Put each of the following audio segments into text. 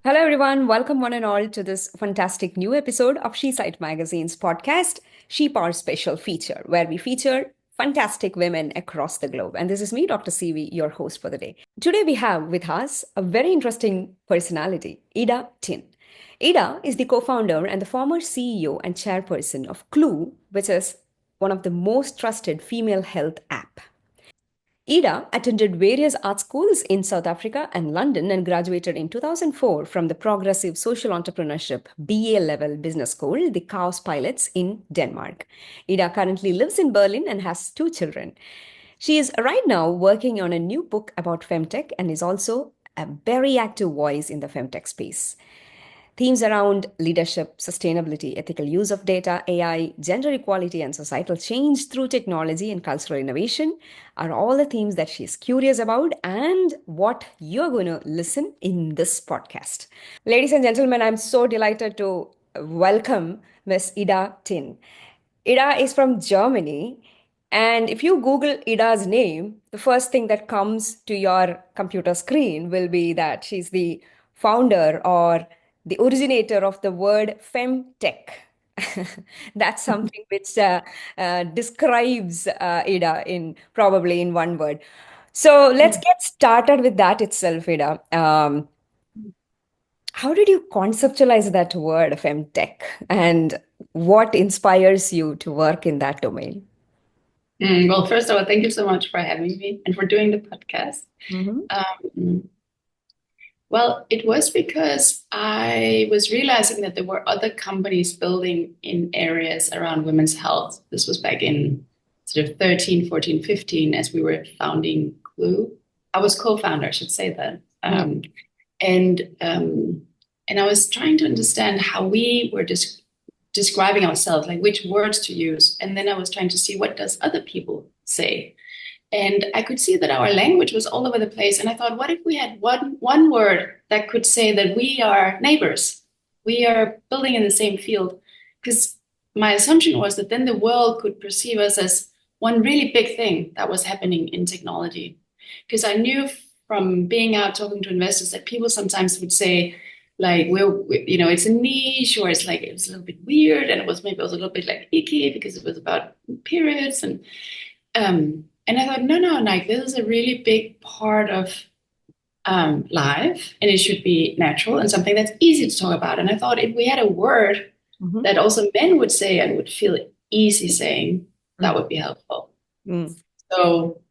Hello, everyone. Welcome, one and all, to this fantastic new episode of She Site Magazine's podcast, She Power Special Feature, where we feature fantastic women across the globe. And this is me, Dr. CeeVee, your host for the day. Today, we have with us a very interesting personality, Ida Tin. Ida is the co founder and the former CEO and chairperson of Clue, which is one of the most trusted female health app. Ida attended various art schools in South Africa and London and graduated in 2004 from the Progressive Social Entrepreneurship BA level business school, the Chaos Pilots in Denmark. Ida currently lives in Berlin and has two children. She is right now working on a new book about Femtech and is also a very active voice in the Femtech space. Themes around leadership, sustainability, ethical use of data, AI, gender equality, and societal change through technology and cultural innovation are all the themes that she's curious about and what you're going to listen in this podcast. Ladies and gentlemen, I'm so delighted to welcome Miss Ida Tin. Ida is from Germany. And if you Google Ida's name, the first thing that comes to your computer screen will be that she's the founder or the originator of the word femtech. That's something which describes Ida in probably in one word. So let's get started with that itself, Ida. How did you conceptualize that word femtech, and what inspires you to work in that domain? Well, first of all, thank you so much for having me and for doing the podcast. Mhm. Um, well, it was because I was realizing that there were other companies building in areas around women's health. This was back in sort of 13, 14, 15, as we were founding Clue. I was co-founder, I should say that. And and I was trying to understand how we were describing ourselves, like which words to use. And then I was trying to see what does other people say. And I could see that our language was all over the place. And I thought, what if we had one word that could say that we are neighbors? We are building in the same field. Because my assumption was that then the world could perceive us as one really big thing that was happening in technology. Because I knew from being out talking to investors that people sometimes would say, like, it's a niche, or it's like it was a little bit weird, and it was maybe also a little bit like icky because it was about periods, and I thought, no, like this is a really big part of life, and it should be natural and something that's easy to talk about. And I thought if we had a word Mhm. that also men would say and would feel easy saying, that would be helpful. Mm. So,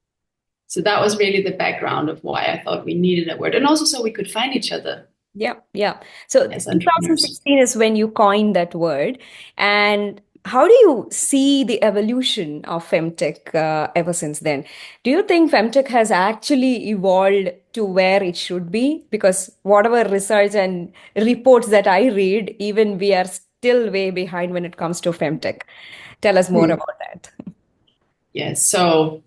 so that was really the background of why I thought we needed a word, and also so we could find each other Yeah, yeah. So as entrepreneurs. 2016 is when you coined that word. And how do you see the evolution of femtech ever since then? Do you think femtech has actually evolved to where it should be? Because whatever research and reports that I read, even we are still way behind when it comes to femtech. Tell us more Hmm. about that. Yes. So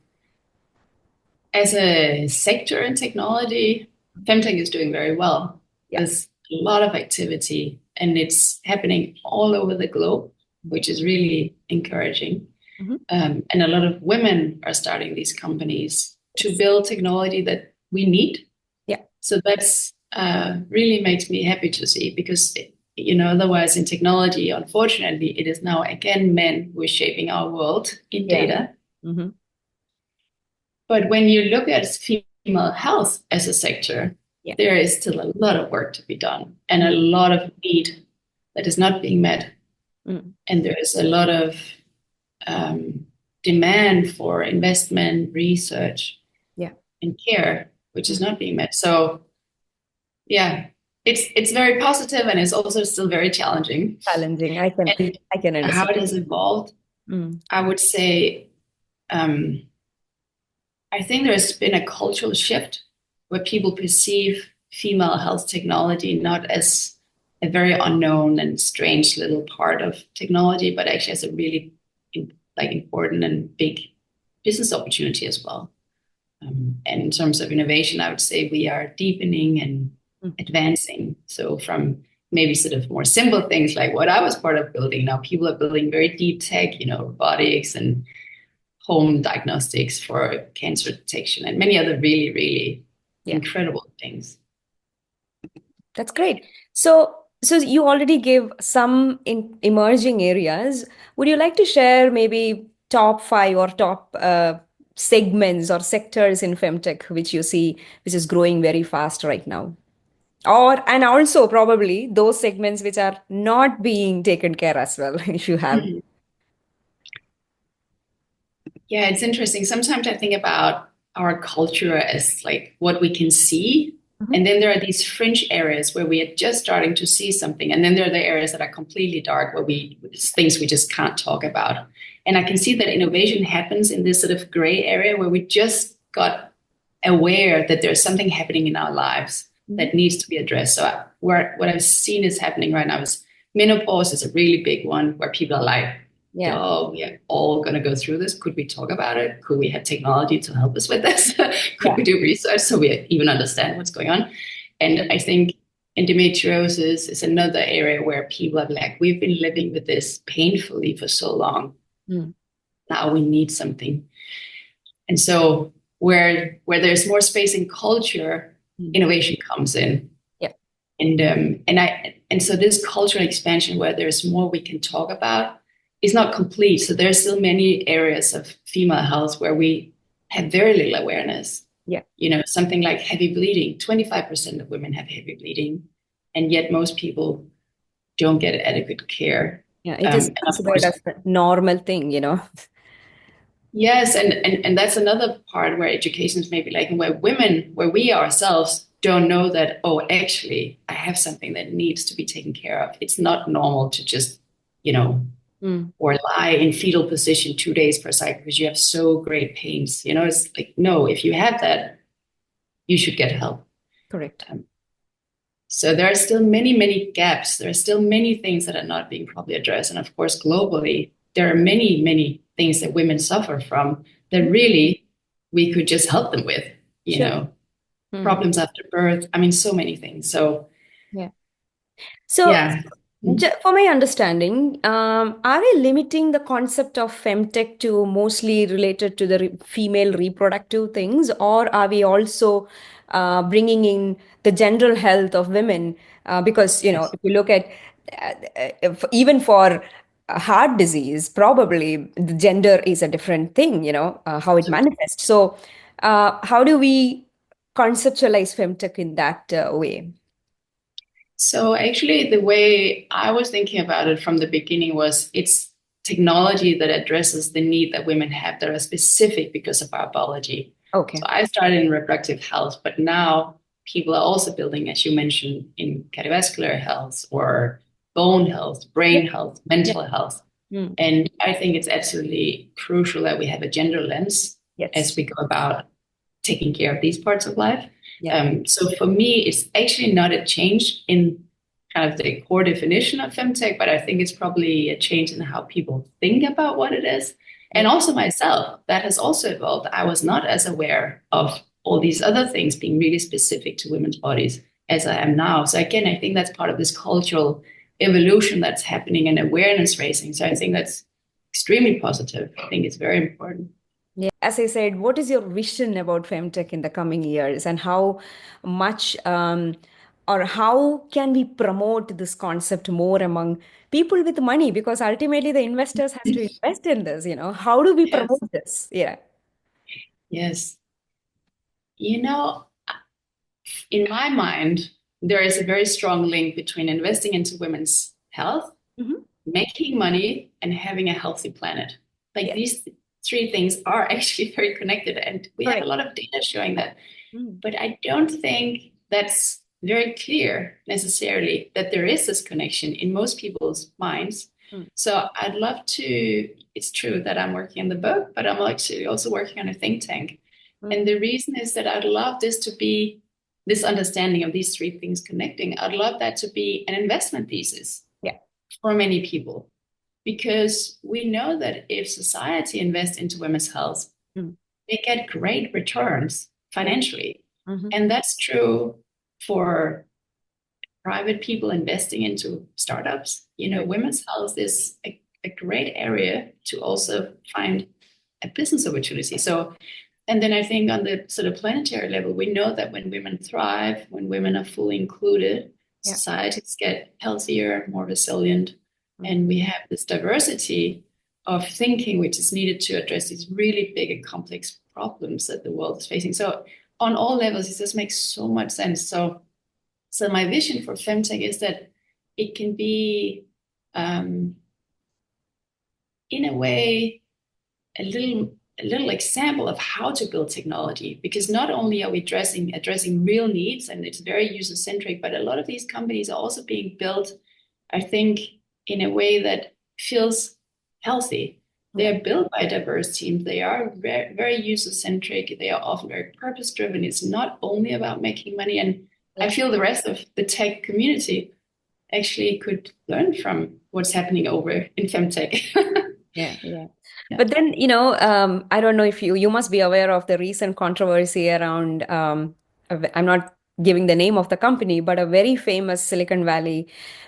as a sector in technology, Femtech is doing very well. Yeah. There's a lot of activity and it's happening all over the globe, which is really encouraging. Mhm. And a lot of women are starting these companies to Yes. build technology that we need. Yeah. So that's really makes me happy to see because, otherwise in technology, unfortunately, it is now again men who are shaping our world in Yeah. data. Hmm. But when you look at female health as a sector, Yeah. there is still a lot of work to be done and a lot of need that is not being met. Mm. And there is a lot of demand for investment, research, Yeah. and care, which is Mm. not being met. So, yeah, it's very positive and it's also still very challenging. Challenging. And I can how understand. it has evolved, Mm. I would say, um, I think there's been a cultural shift where people perceive female health technology not as a very unknown and strange little part of technology, but actually as a really important and big business opportunity as well. And in terms of innovation, I would say we are deepening and Mm. advancing. So from maybe sort of more simple things like what I was part of building, now people are building very deep tech, robotics and home diagnostics for cancer detection and many other really, really Yeah. incredible things. That's great. So you already gave some emerging areas. Would you like to share maybe top five or top segments or sectors in femtech which you see which is growing very fast right now? Or and also probably those segments which are not being taken care as well, if you have. Mhm. Yeah, it's interesting. Sometimes I think about our culture as like what we can see. And Mhm. then there are these fringe areas where we are just starting to see something. And then there are the areas that are completely dark where it's things we just can't talk about. And I can see that innovation happens in this sort of gray area where we just got aware that there's something happening in our lives Mhm. that needs to be addressed. So what I've seen is happening right now is menopause is a really big one where people are like, Yeah. oh, we're all going to go through this. Could we talk about it? Could we have technology to help us with this? Could Yeah. we do research so we even understand what's going on? And I think endometriosis is another area where people are like, we've been living with this painfully for so long. Mm. Now we need something. And so where there's more space in culture, Mm. innovation comes in. Yeah. And so this cultural expansion where there's more we can talk about is not complete. So there's still many areas of female health where we have very little awareness. Yeah. You know, something like heavy bleeding. 25% of women have heavy bleeding, and yet most people don't get adequate care. Yeah. It is And of considered course, as a normal thing. yes, and that's another part where education is maybe like where we ourselves don't know that, oh, actually, I have something that needs to be taken care of. It's not normal to just, you know, Mm. or lie in fetal position 2 days per cycle because you have so great pains. You know, it's like, no, if you have that, you should get help. Correct. Um, so there are still many, many gaps. There are still many things that are not being properly addressed. And of course, globally, there are many, many things that women suffer from that Mhm. really we could just help them with, you Sure. know, Mm. problems after birth. I mean, so many things. So Yeah. So, yeah. Mm. for my understanding, are we limiting the concept of femtech to mostly related to the female reproductive things, or are we also bringing in the general health of women? Because, Yes. if you look at even for heart disease, probably the gender is a different thing, how it manifests. So, how do we conceptualize femtech in that way? So actually, the way I was thinking about it from the beginning was it's technology that addresses the need that women have that are specific because of our biology. So Okay. I started in reproductive health, but now people are also building, as you mentioned, in cardiovascular health or bone health, Yeah. brain health, Yeah. mental health. Mm. And I think it's absolutely crucial that we have a gender lens as Yes. we go about taking care of these parts of life. Yeah. So for me, it's actually not a change in kind of the core definition of femtech, but I think it's probably a change in how people think about what it is. And Yeah. also myself, that has also evolved. I was not as aware of all these other things being really specific to women's bodies as I am now. So again, I think that's part of this cultural evolution that's happening and awareness raising. So I think that's extremely positive. I think it's very important. Yeah. As I said, what is your vision about femtech in the coming years, and how much or how can we promote this concept more among people with money? Because ultimately the investors has to invest in this. How do we Yes. promote this? Yeah. Yes. You know, in my mind, there is a very strong link between investing into women's health, Hmm. making money, and having a healthy planet. Like Yeah. these three things are actually very connected, and we have a Correct. lot of data showing that. Mm. But I don't think that's very clear necessarily that there is this connection in most people's minds. Mm. So I'd love to, it's true that I'm working on the book, but I'm actually also working on a think tank. Mm. And the reason is that I'd love this to be this understanding of these three things connecting. I'd love that to be an investment thesis Yeah. for many people because we know that if society invests into women's health, Mm. they get great returns Yeah. financially. Hmm. And that's true for private people investing into startups. You know, Correct. women's health is a great area to also find a business opportunity. So, and then I think on the sort of planetary level, we know that when women thrive, when women are fully included, Yeah. societies get healthier, more resilient, Mm. and we have this diversity of thinking which is needed to address these really big and complex problems that the world is facing. So on all levels, it just makes so much sense. So my vision for Femtech is that it can be, in a way, a little example of how to build technology, because not only are we addressing real needs and it's very user centric, but a lot of these companies are also being built, I think, in a way that feels healthy. They Yeah. are built by diverse teams. They are very, very user centric. They are often very purpose driven. It's not only about making money. And I Yeah. feel the rest of the tech community actually could learn from what's happening over in Femtech. Yeah, yeah. Yeah. But then, I don't know if you must be aware of the recent controversy around, I'm not giving the name of the company, but a very famous Silicon Valley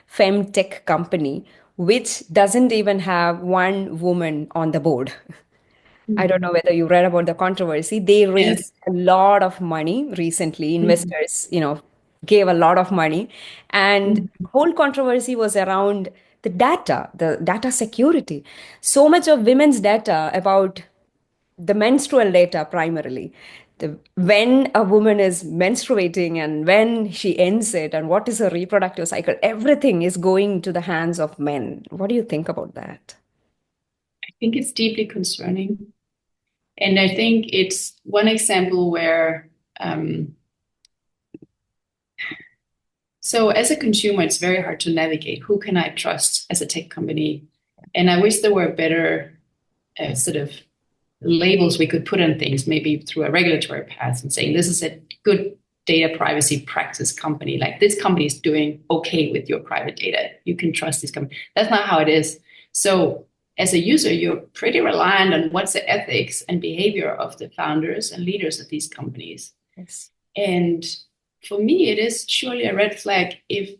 femtech company, which doesn't even have one woman on the board. I don't know Mhm. whether you read about the controversy. They Yes. raised a lot of money recently. Mhm. Investors, gave a lot of money. And Mhm. whole controversy was around the data security. So much of women's data about the menstrual data primarily. When a woman is menstruating and when she ends it and what is her reproductive cycle, everything is going to the hands of men. What do you think about that? I think it's deeply concerning. And I think it's one example where, so as a consumer, it's very hard to navigate. Who can I trust as a tech company? And I wish there were better sort of labels we could put on things, maybe through a regulatory path and saying this is a good data privacy practice company. Like this company is doing okay with your private data. You can trust this company. That's not how it is. So as a user, you're pretty reliant on what's the ethics and behavior of the founders and leaders of these companies. Yes. And for me, it is surely a red flag if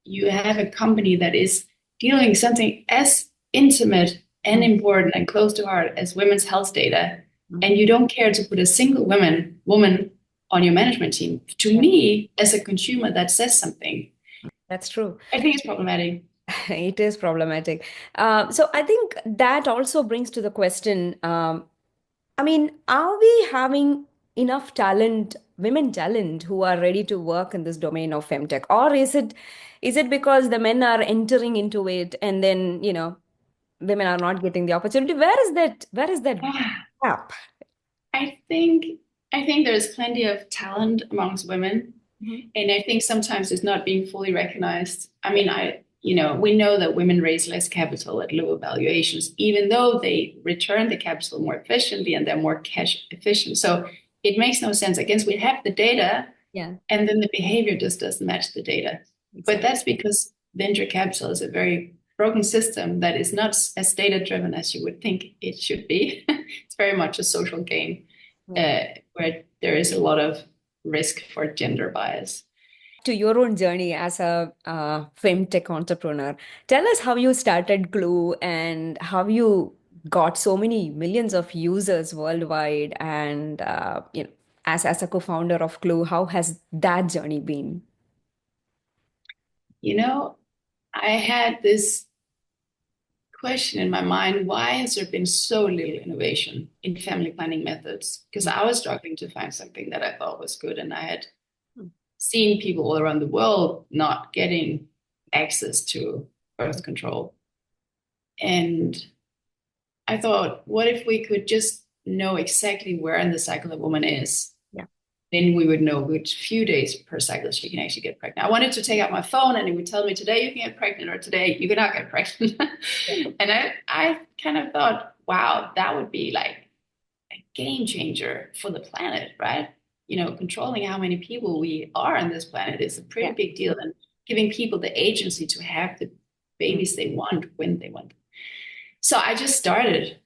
you have a company that is dealing something as intimate and Mm. important and close to heart as women's health data, and you don't care to put a single woman on your management team. To Yeah, me, as a consumer, that says something. that's true. I think it's problematic. It is problematic. So I think that also brings to the question, I mean, are we having enough talent, women talent, who are ready to work in this domain of femtech? Or is it because the men are entering into it and then, women are not getting the opportunity? Where is that gap? I think I think there's plenty of talent amongst women, Mhm. and I think sometimes it's not being fully recognized. I Yeah. mean, we know that women raise less capital at lower valuations, even though they return the capital more efficiently and they're more cash efficient. So it makes no sense. I guess we have the data, Yeah, and then the behavior just doesn't match the data. But exactly. that's because venture capital is a very broken system that is not as data driven as you would think it should be. It's very much a social game Yeah. where there is a lot of risk for gender bias. To your own journey as a femtech entrepreneur. Tell us how you started Clue and how you got so many millions of users worldwide. And as a co-founder of Clue, how has that journey been? You know, I had this question in my mind, why has there been so little innovation in family planning methods? Because I was struggling to find something that I thought was good, and I had seen people all around the world not getting access to birth control. And I thought, what if we could just know exactly where in the cycle a woman is? Yeah. Then we would know which few days per cycle she can actually get pregnant. I wanted to take out my phone and it would tell me today you can get pregnant or today you cannot get pregnant. Yeah. And I kind of thought, wow, that would be like a game changer for the planet, right? Controlling how many people we are on this planet is a pretty Yeah. big deal, and giving people the agency to have the Mm. babies they want when they want. So I just started.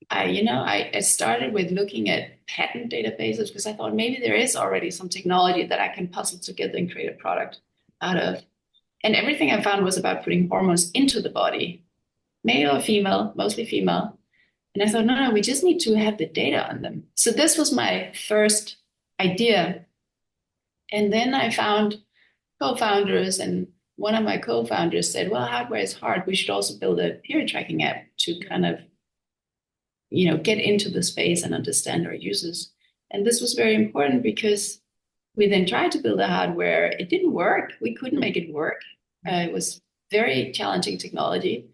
I started with looking at patent databases because I thought maybe there is already some technology that I can puzzle together and create a product out of. And everything I found was about putting hormones into the body, male or female, mostly female. And I thought, no, no, we just need to have the data on them. So this was my first idea. And then I found co-founders, and one of my co-founders said, well, hardware is hard. We should also build a period tracking app to kind of, get into the space and understand our users. And this was very important because we then tried to build a hardware. It didn't work. We couldn't make it work. It was very challenging technology.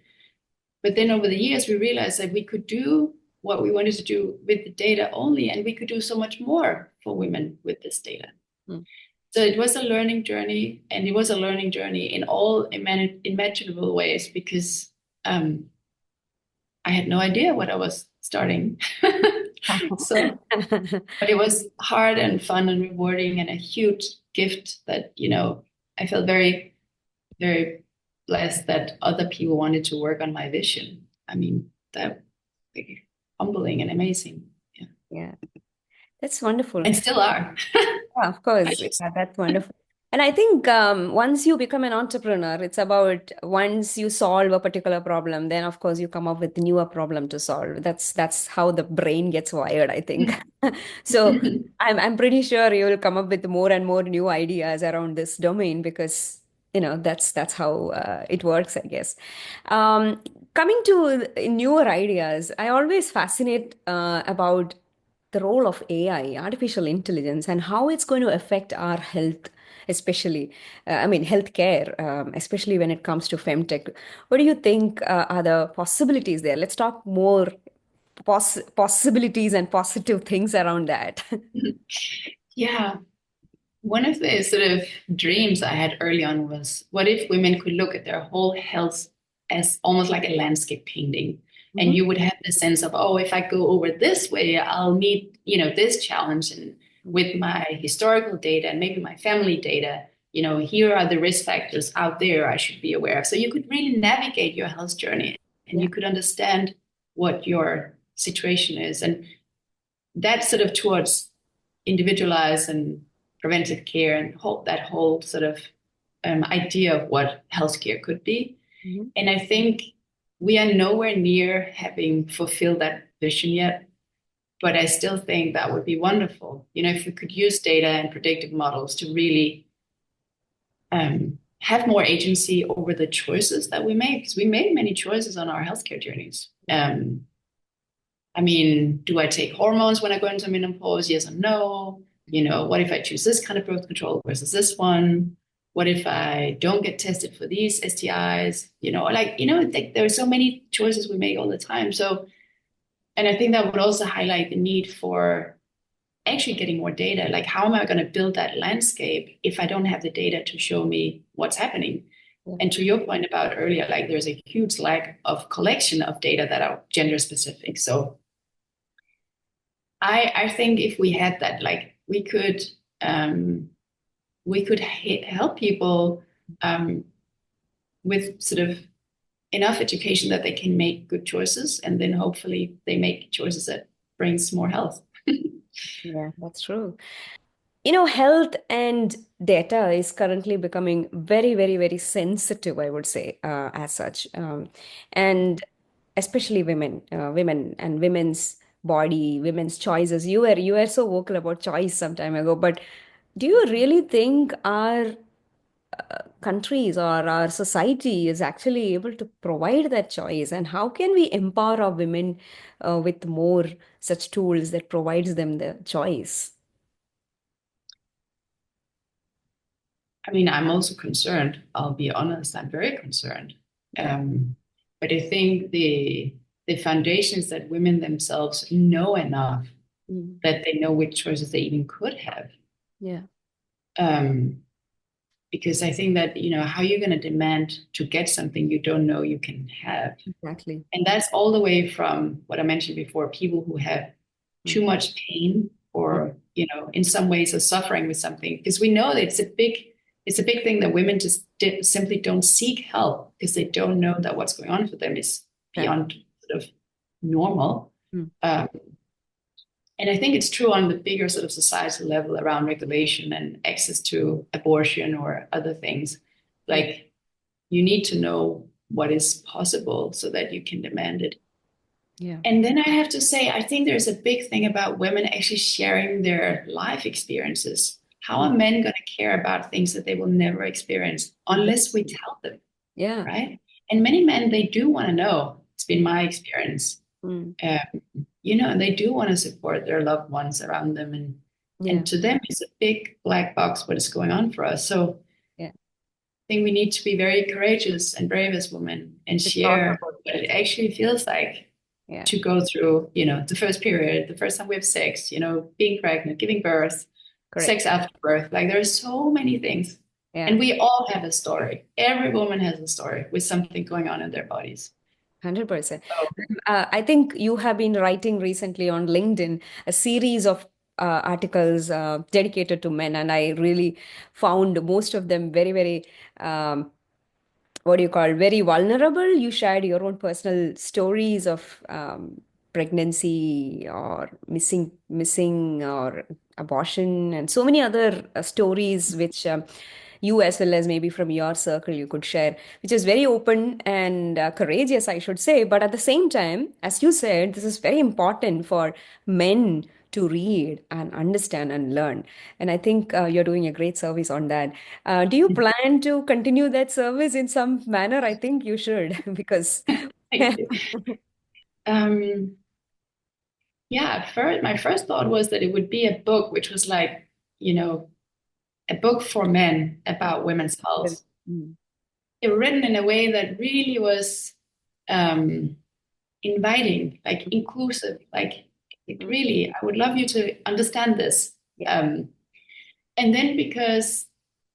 But then over the years, we realized that we could do what we wanted to do with the data only, and we could do so much more for women with this data. Mm. So it was a learning journey, and it was a learning journey in all imaginable ways because I had no idea what I was starting. So, but it was hard and fun and rewarding and a huge gift that, I felt very, very blessed that other people wanted to work on my vision. I mean, that like, humbling and amazing. Yeah. Yeah, that's wonderful. And still are. Yeah, of course. Yeah, that's wonderful. And I think once you become an entrepreneur, it's about once you solve a particular problem, then of course you come up with newer problem to solve. That's how the brain gets wired, I think. So I'm pretty sure you will come up with more and more new ideas around this domain because that's how it works, I guess. Um, Coming to newer ideas, I always fascinate about the role of AI, artificial intelligence, and how it's going to affect our health, especially, I mean, healthcare, especially when it comes to Femtech. What do you think are the possibilities there? Let's talk more possibilities and positive things around that. Yeah. One of the sort of dreams I had early on was what if women could look at their whole health as almost like a landscape painting? And Mhm. you would have the sense of, oh, if I go over this way, I'll meet, this challenge. And with my historical data and maybe my family data, here are the risk factors out there I should be aware of. So you could really navigate your health journey and Yeah. you could understand what your situation is. And that sort of towards individualized and preventive care and that whole sort of idea of what healthcare could be. Mhm. And I think we are nowhere near having fulfilled that vision yet, but I still think that would be wonderful. If we could use data and predictive models to really have more agency over the choices that we make, because we make many choices on our healthcare journeys. I mean, do I take hormones when I go into menopause? Yes or no? What if I choose this kind of birth control versus this one? What if I don't get tested for these STIs? There are so many choices we make all the time. So, and I think that would also highlight the need for actually getting more data. Like, how am I going to build that landscape if I don't have the data to show me what's happening? Yeah. And to your point about earlier, like there's a huge lack of collection of data that are gender specific. So I think if we had that, like we could help people with sort of enough education that they can make good choices, and then hopefully they make choices that brings more health. Yeah, that's true. Health and data is currently becoming very, very, very sensitive, I would say, as such. And especially women and women's body, women's choices. You were so vocal about choice some time ago, but do you really think our countries or our society is actually able to provide that choice? And how can we empower our women with more such tools that provides them the choice? I mean, I'm also concerned. I'll be honest. I'm very concerned. Yeah. But I think the foundations that women themselves know enough Mm. that they know which choices they even could have. Yeah. Um, because I think that, how you're going to demand to get something you don't know you can have. Exactly. And that's all the way from what I mentioned before, people who have too Mm. much pain or, in some ways are suffering with something. Because we know that it's a big thing that women just simply don't seek help because they don't know that what's going on for them is Exactly. beyond sort of normal. Mm. Um, and I think it's true on the bigger sort of societal level around regulation and access to abortion or other things. Yeah. Like you need to know what is possible so that you can demand it. Yeah. And then I have to say, I think there's a big thing about women actually sharing their life experiences. How are Mm. men going to care about things that they will never experience unless we Exactly. tell them, Yeah. right? And many men, they do want to know. It's been my experience. Mm. Um, and they do want to support their loved ones around them, and Yeah. to them, it's a big black box what is going on for us. So Yeah. I think we need to be very courageous and brave as women and To talk share about what it it. actually feels like Yeah. to go through, the first period, the first time we have sex, being pregnant, giving birth, sex Correct. after birth. Like there are so many things. Yeah. And we all have a story. Every woman has a story with something going on in their bodies. 100%. So I think you have been writing recently on LinkedIn a series of articles dedicated to men, and I really found most of them very, very what do you call, very vulnerable. You shared your own personal stories of pregnancy or missing or abortion, and so many other stories which you, as well as maybe from your circle, you could share, which is very open and courageous, I should say. But at the same time, as you said, this is very important for men to read and understand and learn. And I think you're doing a great service on that. Do you plan to continue that service in some manner? I think you should, because thank you. Um, yeah, first, my first thought was that it would be a book which was like, you know, a book for men about women's health. Mm, It written in a way that really was um, inviting, like inclusive, like it mm, really, I would love you to understand this. yeah, Um, and then because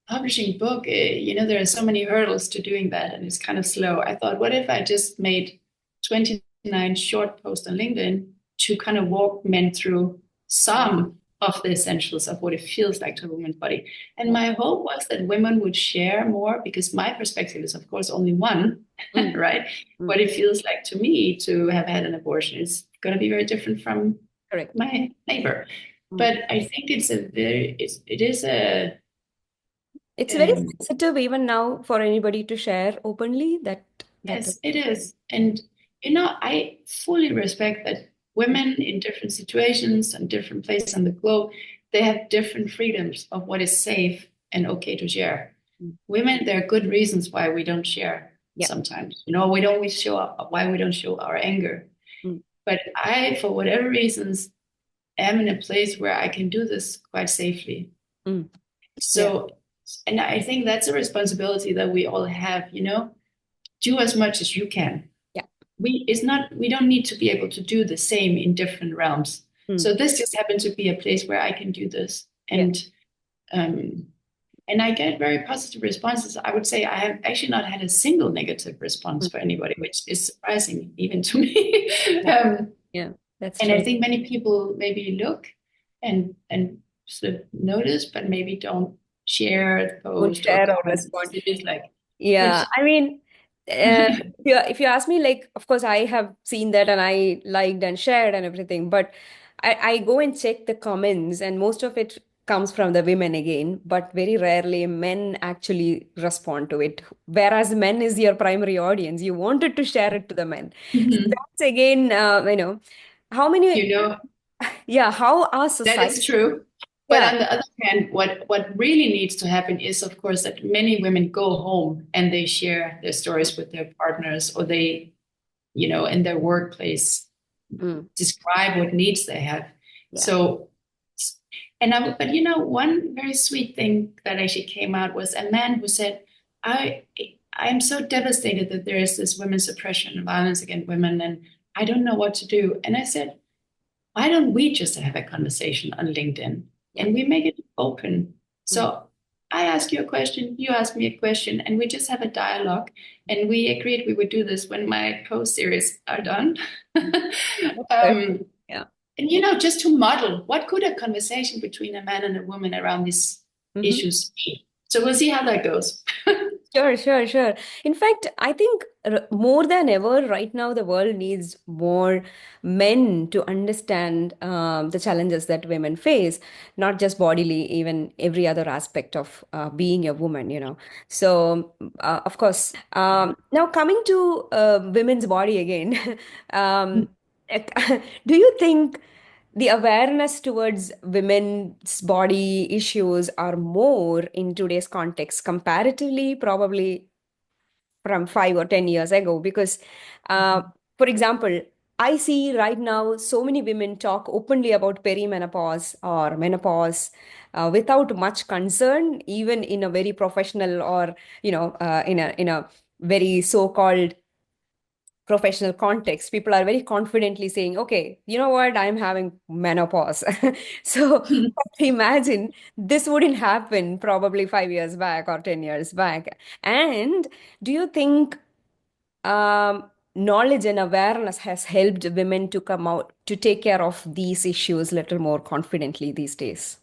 publishing book, there are so many hurdles to doing that and it's kind of slow. I thought, what if I just made 29 short posts on LinkedIn to kind of walk men through some of the essentials of what it feels like to a woman's body. And yeah, my hope was that women would share more because my perspective is, of course, only one, mm, right? mm, What it feels like to me to have had an abortion is going to be very different from correct. my neighbor. Mm. But I think it is a, It's very um, sensitive even now for anybody to share openly that. yes, it is. And, I fully respect that Mm, women in different situations and different places on the globe, they have different freedoms of what is safe and okay to share. mm, Women, there are good reasons why we don't share yeah. sometimes. We don't always show up why we don't show our anger. Mm, But I, for whatever reasons, am in a place where I can do this quite safely. mm, yeah. So, and I think that's a responsibility that we all have, do as much as you can. Yeah. We don't need to be able to do the same in different realms. Mm, So this just happened to be a place where I can do this. yeah. Um and I get very positive responses. I would say I have actually not had a single negative response Mm, for anybody, which is surprising even to me. yeah. Yeah. That's And I true. think many people maybe look and sort of notice, but maybe don't share the Won't post or share or comment because respond. it is like, Yeah, which I mean, if you ask me, like, of course, I have seen that and I liked and shared and everything, but I go and check the comments, and most of it comes from the women again, but very rarely men actually respond to it. Whereas men is your primary audience, you wanted to share it to the men. So Mhm. that's again, how many, you know yeah, how our that society, is true. But yeah, on the other hand, what really needs to happen is, of course, that many women go home and they share their stories with their partners, or they, in their workplace mm, describe what needs they have. yeah, So, but one very sweet thing that actually came out was a man who said, I I'm so devastated that there is this women's oppression and violence against women, and I don't know what to do. And I said, why don't we just have a conversation on LinkedIn yeah, and we make it open? mm, So I ask you a question, you ask me a question, and we just have a dialogue. And we agreed we would do this when my post series are done. that's perfect. um, Yeah. and just to model what could a conversation between a man and a woman around these Mm-hmm. issues be. So we'll see how that goes. Sure, sure, sure. In fact, I think more than ever right now, the world needs more men to understand the challenges that women face, not just bodily, even every other aspect of being a woman. So, of course, now coming to women's body again, um, do you think? the awareness towards women's body issues are more in today's context comparatively, probably from 5 or 10 years ago. Because, uh, Mhm. for example, I see right now so many women talk openly about perimenopause or menopause without much concern, even in a very professional or in a very so-called professional context. People are very confidently saying, okay, you know what, I'm having menopause. So imagine this wouldn't happen probably 5 years back or 10 years back. And do you think knowledge and awareness has helped women to come out to take care of these issues a little more confidently these days?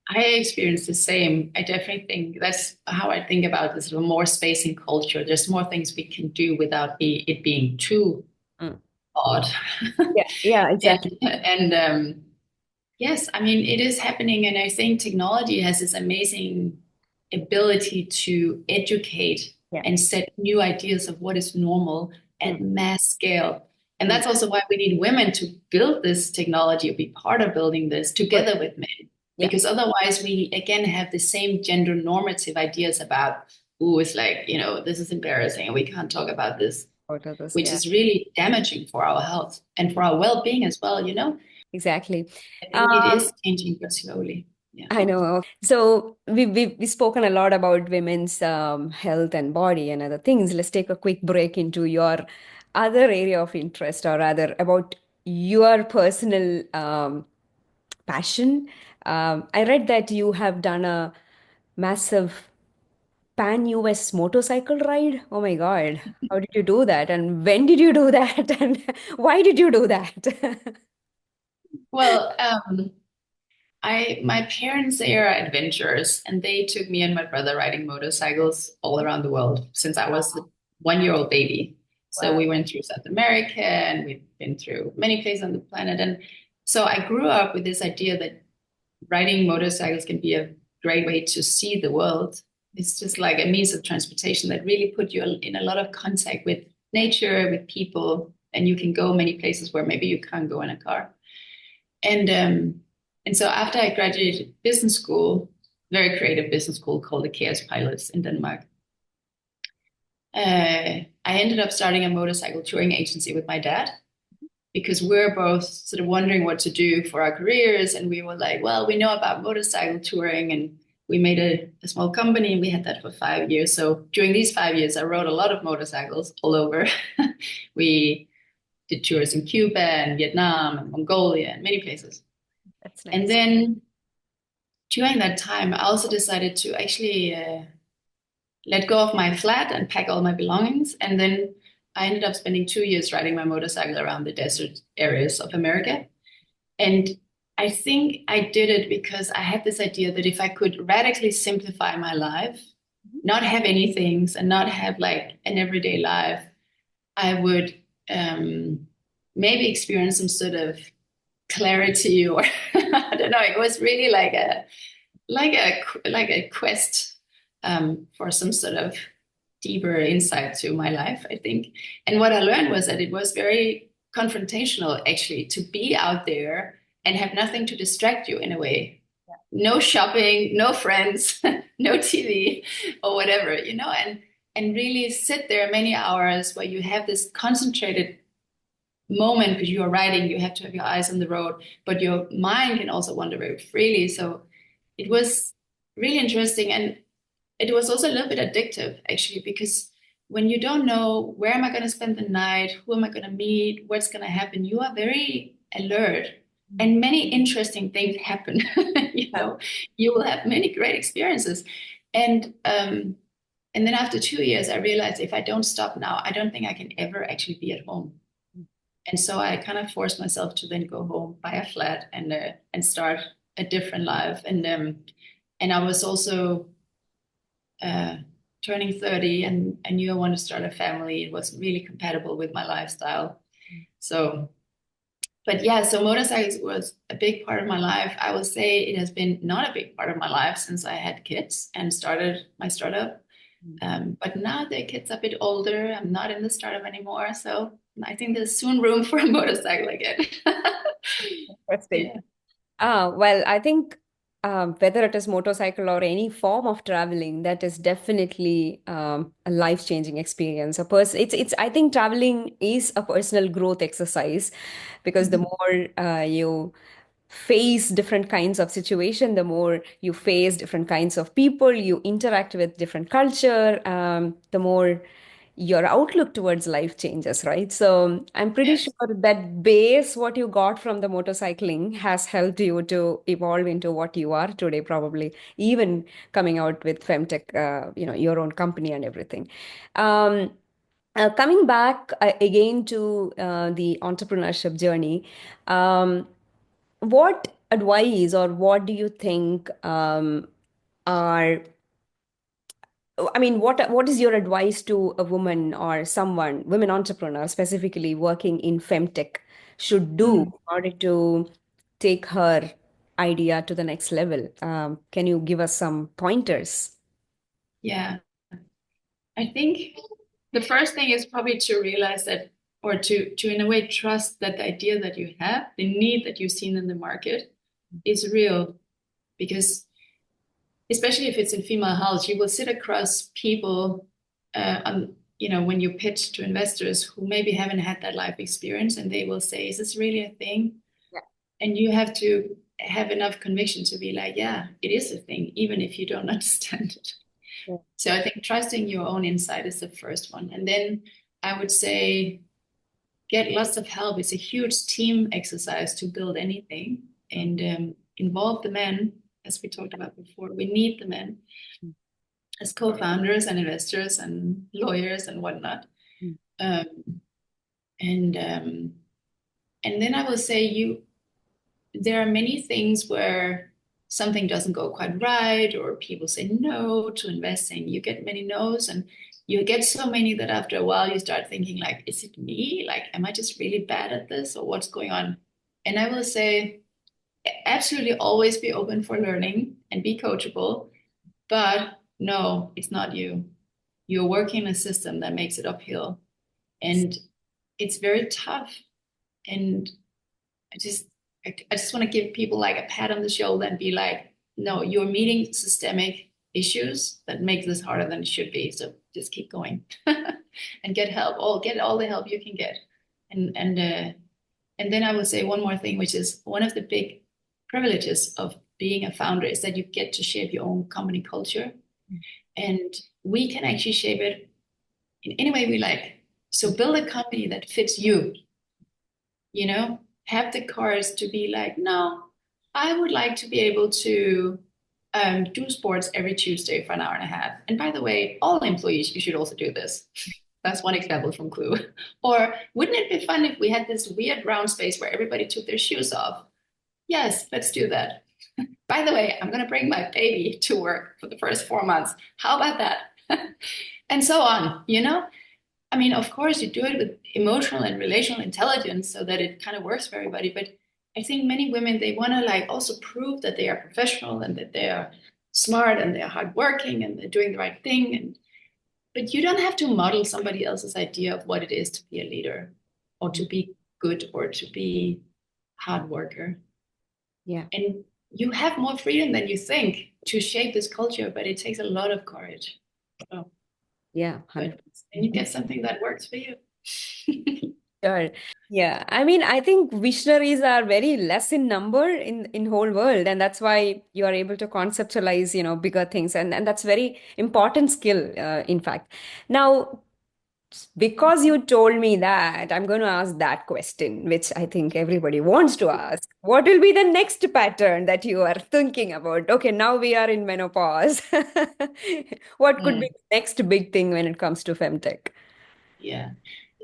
I experience the same. I definitely think that's how I think about this. More space in culture. There's more things we can do without it being too Mm. odd. Yeah, yeah, exactly. And yes, I mean, it is happening. And I think technology has this amazing ability to educate Yeah. and set new ideas of what is normal Mm. at mass scale. And Mm. that's also why we need women to build this technology or be part of building this Good. together with men. Yeah. Because otherwise, we again have the same gender normative ideas about, oh, it's like, this is embarrassing and we can't talk about this, Out of this, which yeah. is really damaging for our health and for our well-being as well. Exactly. I think it Um, is changing, but slowly. Yeah. I know. So we've spoken a lot about women's health and body and other things. Let's take a quick break into your other area of interest, or rather about your personal passion. I read that you have done a massive pan-US motorcycle ride. Oh my God. How did you do that? And when did you do that? And why did you do that? Well, my parents, they are adventurous, and they took me and my brother riding motorcycles all around the world since I was the 1-year-old baby. So Wow. we went through South America and we've been through many places on the planet. And so I grew up with this idea that riding motorcycles can be a great way to see the world. It's just like a means of transportation that really put you in a lot of contact with nature, with people, and you can go many places where maybe you can't go in a car. And and so after I graduated business school, very creative business school called the Chaos Pilots in Denmark, I ended up starting a motorcycle touring agency with my dad because we're both sort of wondering what to do for our careers. And we were like, well, we know about motorcycle touring, and we made a small company and we had that for 5 years. So during these 5 years, I rode a lot of motorcycles all over. We did tours in Cuba and Vietnam and Mongolia and many places. That's And nice. then during that time, I also decided to actually let go of my flat and pack all my belongings. And then I ended up spending 2 years riding my motorcycle around the desert areas of America. And I think I did it because I had this idea that if I could radically simplify my life, not have any things and not have like an everyday life, I would maybe experience some sort of clarity or I don't know. It was really like a quest for some sort of deeper insight to my life, I think. And what I learned was that it was very confrontational, actually, to be out there and have nothing to distract you in a way. No shopping, no friends, no TV or whatever, and really sit there many hours where you have this concentrated moment because you are riding, you have to have your eyes on the road, but your mind can also wander very freely. So it was really interesting. And it was also a little bit addictive, actually, because when you don't know where am I going to spend the night, who am I going to meet, what's going to happen, you are very alert. And many interesting things happen. you Yeah. know, you will have many great experiences. And then after 2 years, I realized if I don't stop now, I don't think I can ever actually be at home. And so I kind of forced myself to then go home, buy a flat, and start a different life. And I was also uh, turning 30, and I knew I wanted to start a family. It was really compatible with my lifestyle. So, but yeah, so motorcycles was a big part of my life. I would say it has been not a big part of my life since I had kids and started my startup. But now the kids are a bit older. I'm not in the startup anymore. So I think there's soon room for a motorcycle again. Interesting. Yeah. Well, I think whether it is motorcycle or any form of traveling, that is definitely a life-changing experience. I think traveling is a personal growth exercise because the Mhm. more you face different kinds of situation, the more you face different kinds of people, you interact with different culture, the more your outlook towards life changes, right? So I'm pretty sure Yes. that base, what you got from the motorcycling, has helped you to evolve into what you are today, probably, even coming out with Femtech, your own company and everything. Um, Coming back again to the entrepreneurship journey, what advice or what do you think are I mean, what is your advice to a woman or someone, women entrepreneur specifically working in femtech, should do Mm, in order to take her idea to the next level? Can you give us some pointers? yeah. I think the first thing is probably to realize that, or to in a way trust that the idea that you have, the need that you've seen in the market is real. Because especially if it's in female health, you will sit across people when you pitch to investors who maybe haven't had that life experience, and they will say, is this really a thing? Yeah. And you have to have enough conviction to be like, yeah, it is a thing, even if you don't understand it. Yeah. So I think trusting your own insight is the first one. And then I would say get lots of help. It's a huge team exercise to build anything, and involve the men, as we talked about before. We need the men as co-founders and investors and lawyers and whatnot. Mm. Um, and and then I will say there are many things where something doesn't go quite right, or people say no to investing. You get many no's, and you get so many that after a while you start thinking like, is it me? Like, am I just really bad at this, or what's going on? And I will say, absolutely always be open for learning and be coachable, but no, it's not you. You're working in a system that makes it uphill, and it's very tough. And I just I just want to give people like a pat on the shoulder and be like, no, you're meeting systemic issues that make this harder than it should be. So just keep going and get help. Get all the help you can get. And and then I would say one more thing, which is one of the big privileges of being a founder is that you get to shape your own company culture. And we can actually shape it in any way we like. So build a company that fits you, you know, have the courage to be like, no, I would like to be able to do sports every Tuesday for an hour and a half. And by the way, all employees, you should also do this. That's one example from Clue. Or wouldn't it be fun if we had this weird round space where everybody took their shoes off? Yes, let's do that. By the way, I'm going to bring my baby to work for the first 4 months. How about that? And so on, you know? I mean, of course, you do it with emotional and relational intelligence so that it kind of works for everybody. But I think many women, they want to like also prove that they are professional and that they are smart and they're hardworking and they're doing the right thing. And but you don't have to model somebody else's idea of what it is to be a leader or to be good or to be hard worker. Yeah. And you have more freedom than you think to shape this culture, but it takes a lot of courage. So, Yeah, but then you 100%. get something that works for you. Sure. Yeah. I mean, I think visionaries are very less in number in whole world, and that's why you are able to conceptualize, bigger things, and that's very important skill, in fact. Now, because you told me that, I'm going to ask that question, which I think everybody wants to ask. What will be the next pattern that you are thinking about? Okay, now we are in menopause. What could be Mm. the next big thing when it comes to femtech? Yeah.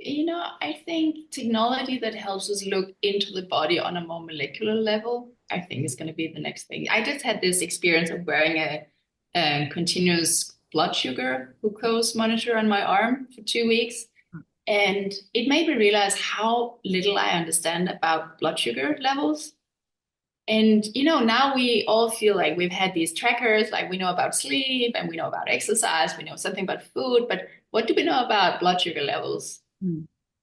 I think technology that helps us look into the body on a more molecular level, I think is going to be the next thing. I just had this experience of wearing a continuous blood sugar glucose monitor on my arm for 2 weeks. And it made me realize how little I understand about blood sugar levels. And now we all feel like we've had these trackers, like we know about sleep and we know about exercise, we know something about food, but what do we know about blood sugar levels?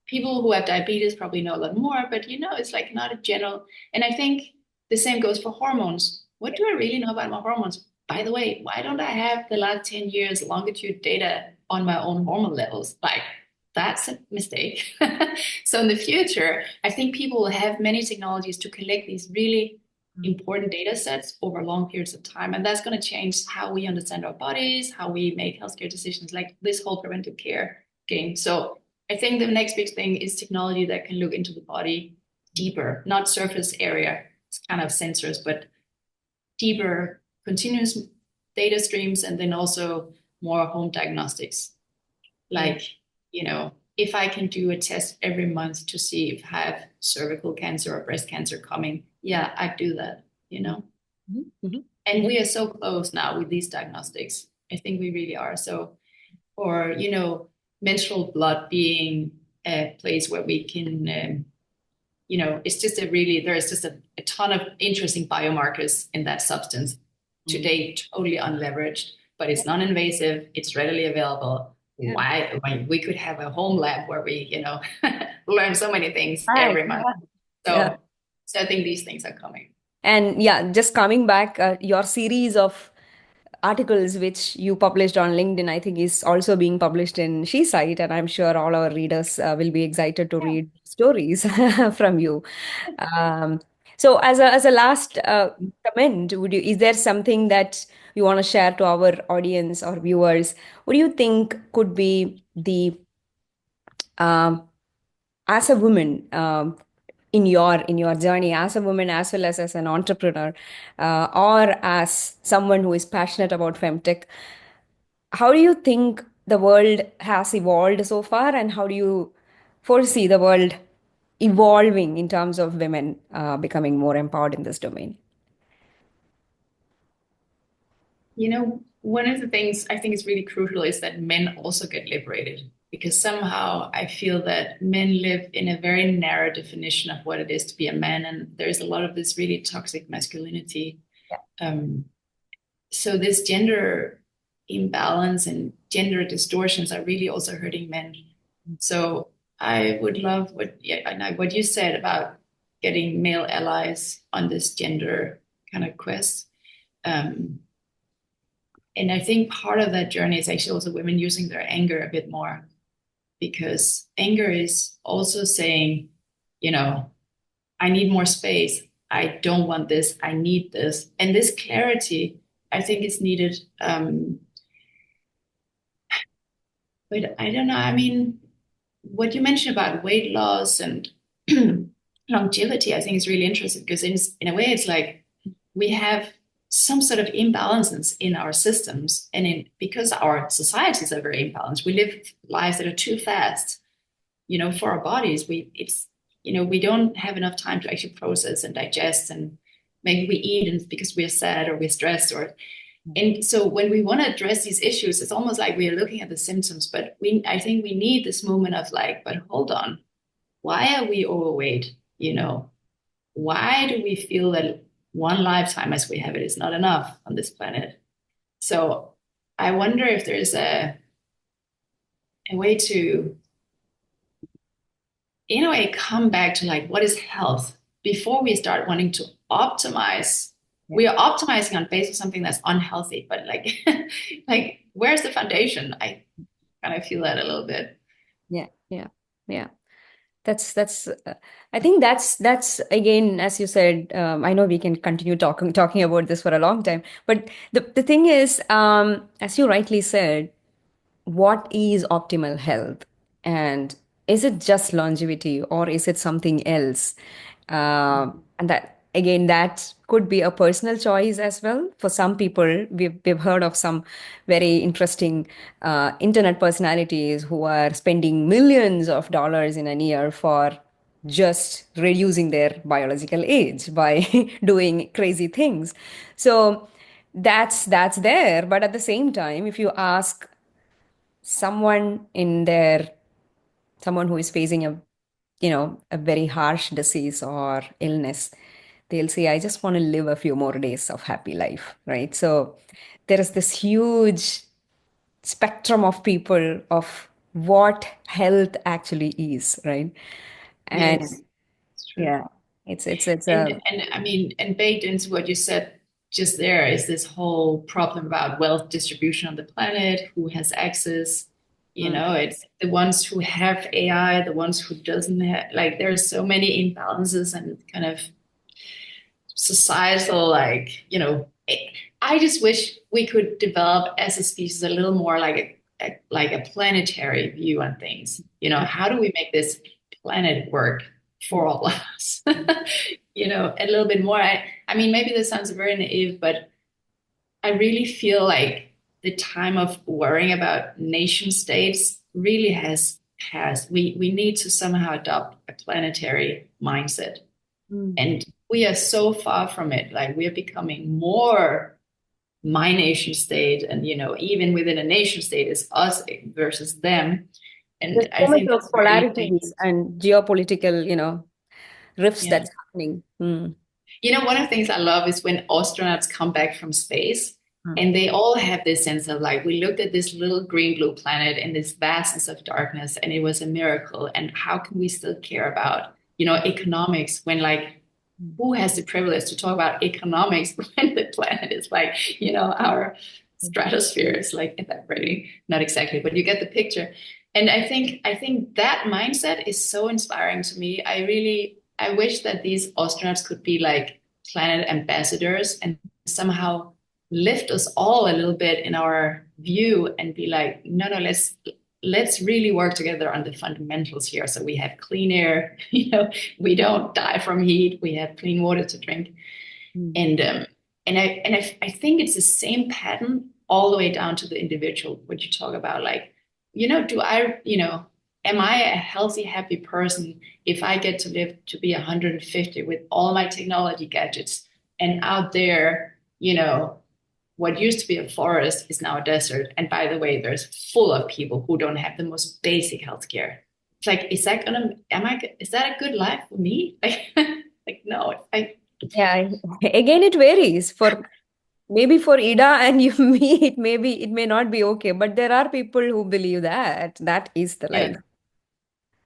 people who have diabetes probably know a lot more, but it's like not a general. And I think the same goes for hormones. What do I really know about my hormones? By the way, why don't I have the last 10 years longitude data on my own hormone levels? Like, that's a mistake. So in the future, I think people will have many technologies to collect these really important data sets over long periods of time. And that's going to change how we understand our bodies, how we make healthcare decisions, like this whole preventive care game. So I think the next big thing is technology that can look into the body deeper, not surface area. It's kind of sensors, but deeper, continuous data streams, and then also more home diagnostics. Yeah. Like, if I can do a test every month to see if I have cervical cancer or breast cancer coming, yeah, I do that. Mhm, mhm. And Yeah. we are so close now with these diagnostics. I think we really are. So, or, menstrual blood being a place where we can, it's just there's just a ton of interesting biomarkers in that substance Mm. today, totally unleveraged, but it's non-invasive, it's readily available. Yeah. Why, when we could have a home lab where we, learn so many things Right. every month. Yeah. So I think these things are coming. And yeah, just coming back, your series of articles which you published on LinkedIn, I think is also being published in She Site, and I'm sure all our readers will be excited to Yeah. read stories from you. Um, so, as a last comment, is there something that you want to share to our audience or viewers? What do you think could be the um, as a woman in your journey as a woman as well as an entrepreneur or as someone who is passionate about femtech, how do you think the world has evolved so far, and how do you foresee the world evolving in terms of women becoming more empowered in this domain? One of the things I think is really crucial is that men also get liberated, because somehow I feel that men live in a very narrow definition of what it is to be a man, and there's a lot of this really toxic masculinity. Um, so this gender imbalance and gender distortions are really also hurting men. So I would love what you said about getting male allies on this gender kind of quest. Um, and I think part of that journey is actually also women using their anger a bit more, because anger is also saying, you know, I need more space. I don't want this. I need this. And this clarity, I think, is needed. But I don't know. I mean, what you mentioned about weight loss and longevity, I think is really interesting, because in a way, it's like we have some sort of imbalances in our systems, and because our societies are very imbalanced, we live lives that are too fast. For our bodies, we don't have enough time to actually process and digest, and maybe we eat and because we're sad or we're stressed, or and so when we want to address these issues, it's almost like we are looking at the symptoms, but I think we need this moment of like, but hold on, why are we overweight? Why do we feel that one lifetime as we have it is not enough on this planet? So I wonder if there's a way to, in a way, come back to like, what is health before we start wanting to optimize. Yeah. We are optimizing on base of something that's unhealthy, but like, like, where's the foundation? I kind of feel that a little bit. Yeah, yeah, yeah. That's I think that's again, as you said, I know we can continue talking about this for a long time, but the thing is, as you rightly said, what is optimal health, and is it just longevity or is it something else? And that again, that could be a personal choice as well. For some people, we've heard of some very interesting internet personalities who are spending millions of dollars in a year for just reducing their biological age by doing crazy things. So that's there, but at the same time, if you ask someone in their someone who is facing a very harsh disease or illness, they'll say, I just want to live a few more days of happy life, right? So there is this huge spectrum of people, of what health actually is, right? And Yes, it's true. yeah, it's And a and I mean, and baked into what you said just there is this whole problem about wealth distribution on the planet, who has access. You mm, know, it's the ones who have AI, the ones who doesn't have, like there's so many imbalances and kind of societal, like, I just wish we could develop as a species a little more like a planetary view on things. How do we make this planet work for all of us? A little bit more. I mean, maybe this sounds very naive, but I really feel like the time of worrying about nation states really has we need to somehow adopt a planetary mindset. mm. And we are so far from it. Like we are becoming more my nation state. And, even within a nation state is us versus them. There's And I so much think of that's very polarities dangerous. and geopolitical, rifts Yeah. that's happening. Mm, One of the things I love is when astronauts come back from space mm, and they all have this sense of like, we looked at this little green blue planet in this vastness of darkness and it was a miracle. And how can we still care about, economics when like mm, who has the privilege to talk about economics when the planet is like, our stratosphere is like evaporating? Not exactly, but you get the picture. And I think that mindset is so inspiring to me. I wish that these astronauts could be like planet ambassadors and somehow lift us all a little bit in our view and be like, no, no, let's really work together on the fundamentals here. So we have clean air, we don't die from heat, we have clean water to drink. mm. And I think it's the same pattern all the way down to the individual. What you talk about, like, am I a healthy, happy person if I get to live to be 150 with all my technology gadgets and out there, what used to be a forest is now a desert. And by the way, there's full of people who don't have the most basic healthcare. It's like, is that a good life for me? Like no, Yeah, again, it varies. For maybe for Ida and you, me, it may not be okay, but there are people who believe that that is the life. yeah,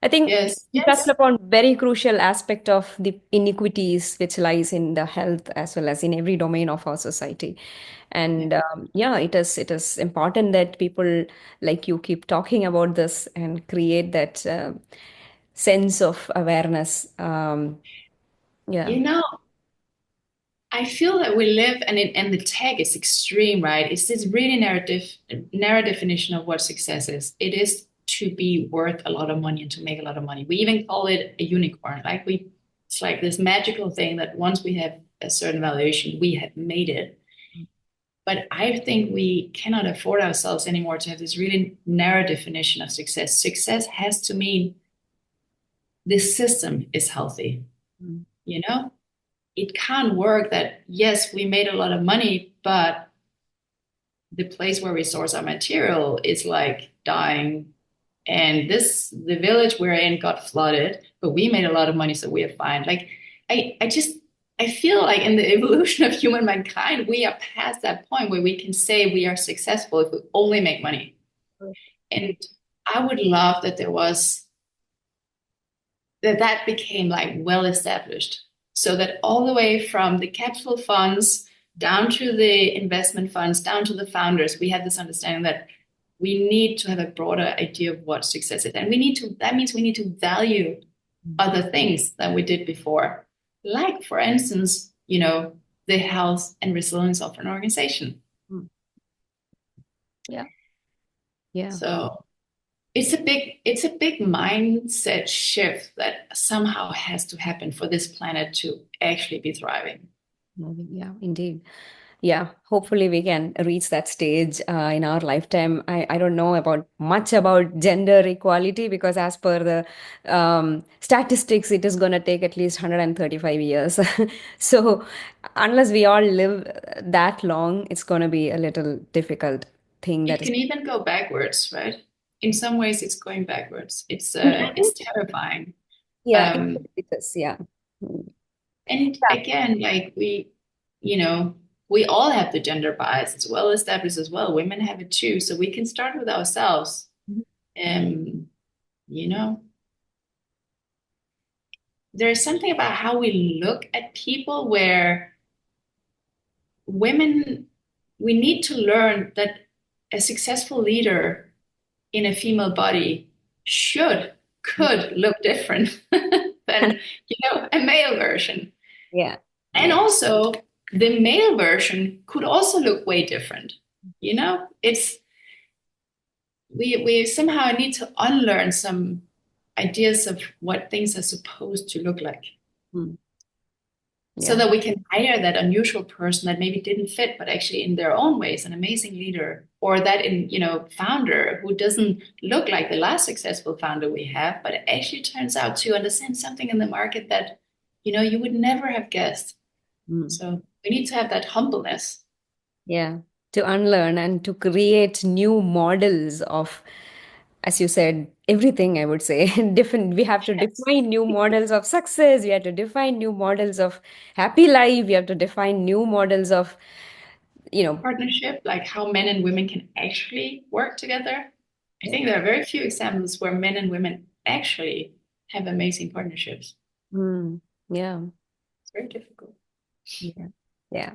I think yes, you touched yes, upon very crucial aspect of the inequities which lies in the health as well as in every domain of our society. yeah. And yeah, it is important that people like you keep talking about this and create that sense of awareness. Yeah. You know, I feel that we live, and the tag is extreme, right? It's this really narrow definition of what success is. It is to be worth a lot of money and to make a lot of money. We even call it a unicorn. It's like this magical thing that once we have a certain valuation, we have made it. But I think we cannot afford ourselves anymore to have this really narrow definition of success. Success has to mean this system is healthy, Mm. you know? It can't work that, yes, we made a lot of money, but the place where we source our material is like dying. And the village we're in got flooded, but we made a lot of money, so we are fine. Like, I feel like in the evolution of human mankind, we are past that point where we can say we are successful if we only make money. And I would love that that became like well established, so that all the way from the capital funds down to the investment funds down to the founders, we have this understanding that we need to have a broader idea of what success is, and that means we need to value other things than we did before, like for instance, the health and resilience of an organization. Mm. Yeah. Yeah. So it's a big mindset shift that somehow has to happen for this planet to actually be thriving. Yeah, indeed. Yeah, hopefully we can reach that stage in our lifetime. I don't know about much about gender equality because as per the statistics, it is going to take at least 135 years. So unless we all live that long, it's going to be a little difficult thing that It is. can even go backwards, right? In some ways, it's going backwards. It's I it's think, terrifying. yeah, Um, it is. Yeah. Mm. and Yeah. again, like we all have the gender bias. It's well established as well. Women have it too. So we can start with ourselves. Um, you know, there's something about how we look at people where women, we need to learn that a successful leader in a female body could look different than, a male version. Yeah. And Yeah. also, the male version could also look way different. It's we somehow need to unlearn some ideas of what things are supposed to look like Mm. so Yeah. that we can hire that unusual person that maybe didn't fit, but actually in their own ways, an amazing leader, or that founder who doesn't look like the last successful founder we have, but it actually turns out to understand something in the market that, you would never have guessed. Mm. So we need to have that humbleness. Yeah. To unlearn and to create new models of, as you said, everything, I would say. Different, we have to Yes. define new models of success. We have to define new models of happy life. We have to define new models of, you know, Partnership, like how men and women can actually work together. I yeah. think there are very few examples where men and women actually have amazing partnerships. Mm. Yeah. It's very difficult. Yeah. Yeah.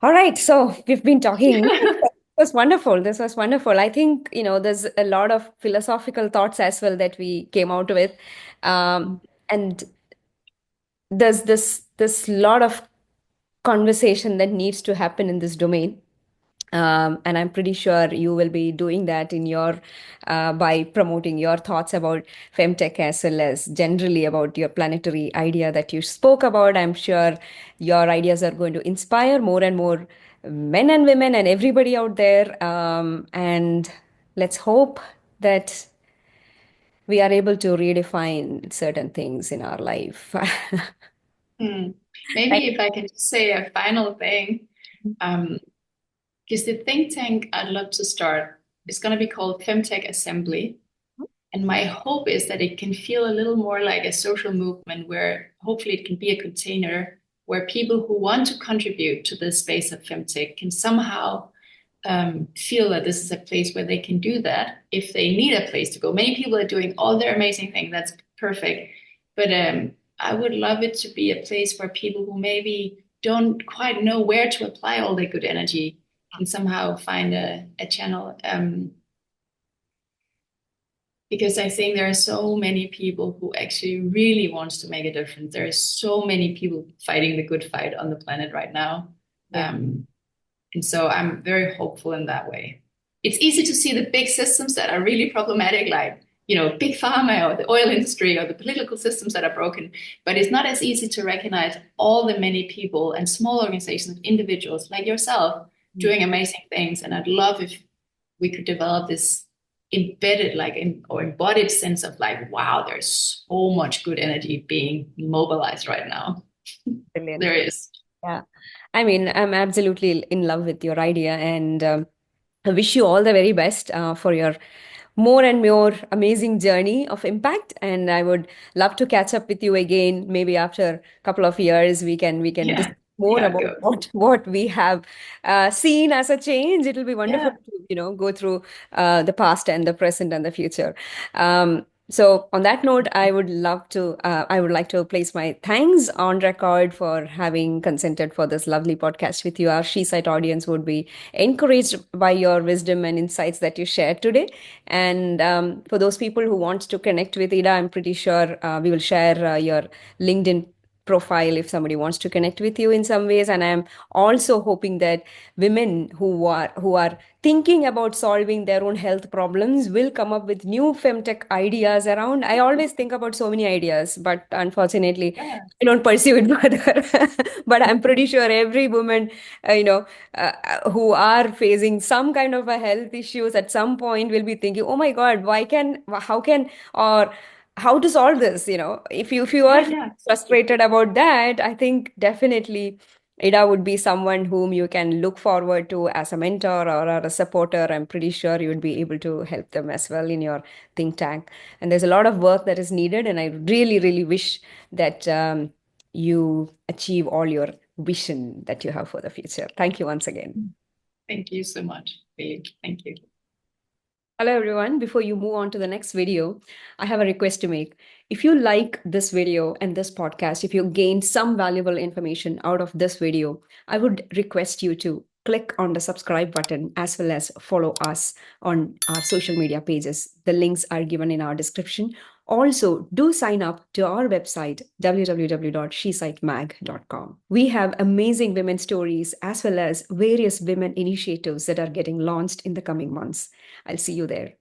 All right. So we've been talking. This was wonderful. This was wonderful. I think, there's a lot of philosophical thoughts as well that we came out with. And there's this lot of conversation that needs to happen in this domain. And I'm pretty sure you will be doing that in your by promoting your thoughts about femtech as well as generally about your planetary idea that you spoke about. I'm sure your ideas are going to inspire more and more men and women and everybody out there. And let's hope that we are able to redefine certain things in our life. Hmm. Thank Maybe if I can just say a final thing, um, because the think tank I'd love to start is going to be called Femtech Assembly. And my hope is that it can feel a little more like a social movement where hopefully it can be a container where people who want to contribute to the space of femtech can somehow feel that this is a place where they can do that if they need a place to go. Many people are doing all their amazing things. That's perfect. But I would love it to be a place where people who maybe don't quite know where to apply all their good energy can somehow find a channel. Because I think there are so many people who actually really wants to make a difference. There are so many people fighting the good fight on the planet right now. Yeah. And so I'm very hopeful in that way. It's easy to see the big systems that are really problematic, like, big pharma or the oil industry or the political systems that are broken. But it's not as easy to recognize all the many people and small organizations, individuals like yourself doing amazing things. And I'd love if we could develop this embedded or embodied sense of like, wow, there's so much good energy being mobilized right now. Brilliant. There is. Yeah. I mean, I'm absolutely in love with your idea, and I wish you all the very best for your more and more amazing journey of impact. And I would love to catch up with you again, maybe after a couple of years. We can Yeah. discuss more Yeah, it about goes. what we have seen as a change. It'll be wonderful Yeah. to go through the past and the present and the future. So on that note, I would like to place my thanks on record for having consented for this lovely podcast with you. Our SheSite audience would be encouraged by your wisdom and insights that you shared today. And for those people who want to connect with Ida, I'm pretty sure we will share your LinkedIn profile if somebody wants to connect with you in some ways. And I'm also hoping that women who are thinking about solving their own health problems will come up with new femtech ideas around. I always think about so many ideas, but unfortunately Yeah. I don't pursue it further. But I'm pretty sure every woman who are facing some kind of a health issues at some point will be thinking, oh my god, how can, or how to solve this. If you are Yeah, yeah, exactly. frustrated about that, I think definitely Ida would be someone whom you can look forward to as a mentor or a supporter. I'm pretty sure you would be able to help them as well in your think tank. And there's a lot of work that is needed, and I really, really wish that you achieve all your vision that you have for the future. Thank you once again. Thank you so much. Really. Thank you. Hello, everyone. Before you move on to the next video, I have a request to make. If you like this video and this podcast, if you gain some valuable information out of this video, I would request you to click on the subscribe button as well as follow us on our social media pages. The links are given in our description. Also, do sign up to our website, www.shesitemag.com. We have amazing women stories as well as various women initiatives that are getting launched in the coming months. I'll see you there.